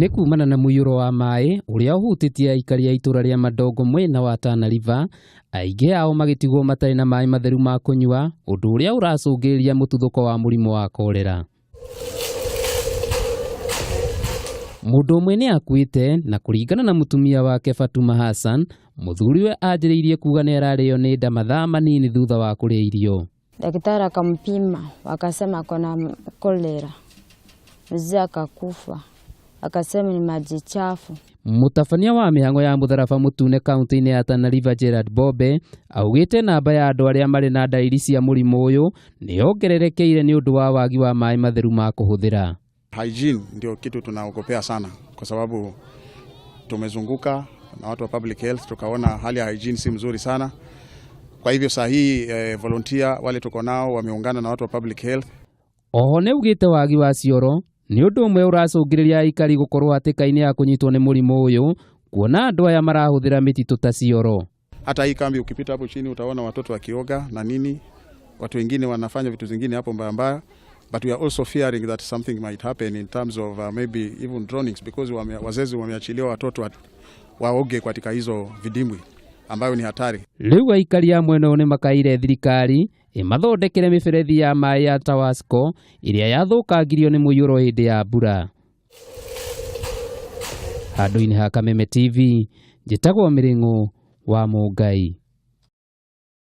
Nĩ kumana na muiyuro wa maai uria ũhutĩtie aikari a ituura ria Madogo mwena wa Tana River, aingĩ ao magĩtigwo matarĩ na maai matheru ma kũnyua, ũndũ ũrĩa ũracũngĩrĩria mũtuthũko wa mũrimũ wa Cholera. Mũndũ ũmwe niakuite, na kuringana na mutumia wake Fatuma Hassan, mũthuriwe anjĩrĩirie kuga nĩ ararĩo nĩ nda mathaa manini thutha wa kũrĩa irio. Daktari akampima, wakasema kuna Cholera. Mzee akakufa. Akasema ni maji chafu. Mutabania wa mihango ya mutharaba mutune kaunti-ini ya Tana River Gerard Bobe augite namba ya andu aria mari na ndariri cia murimu uyu ni yongererekeire ni undu wa waagi wa maai matheru ma kuhuthira. Hygiene ndio kitu tunaogopea sana, kwa sababu tumezunguka na watu wa public health tukaona hali ya hygiene si mzuri sana. Kwa hivyo saa hii volunteer wale tuko nao wameungana na watu wa public health. Oho ne ugite waagi wa cioro ni undu umwe uracũngĩrĩria aikari gukorwo hatĩka-inĩ ya kunyitwo ni murimu uyu, kuona andu aya marahuthira mititu ta cioro. Hata hii kambi ukipita hapo chini utaona watoto wakioga na nini, watu wengine wanafanya vitu zingine hapo mbaya mbaya. But we are also fearing that something might happen in terms of maybe even drownings, because wazazi wameachiliwa watoto waoge katika hizo vidimbwi ambayo ni hatari. Riu aikari ya mwena une makaire thirikari imathondekere miberethi ya maai ya Tawasco iria yathukangirio ni muiyuro hindi ya mbura. Handũ-inĩ ha Kameme TV, njĩtagwo Mĩrĩng'ũ wa Mũngai.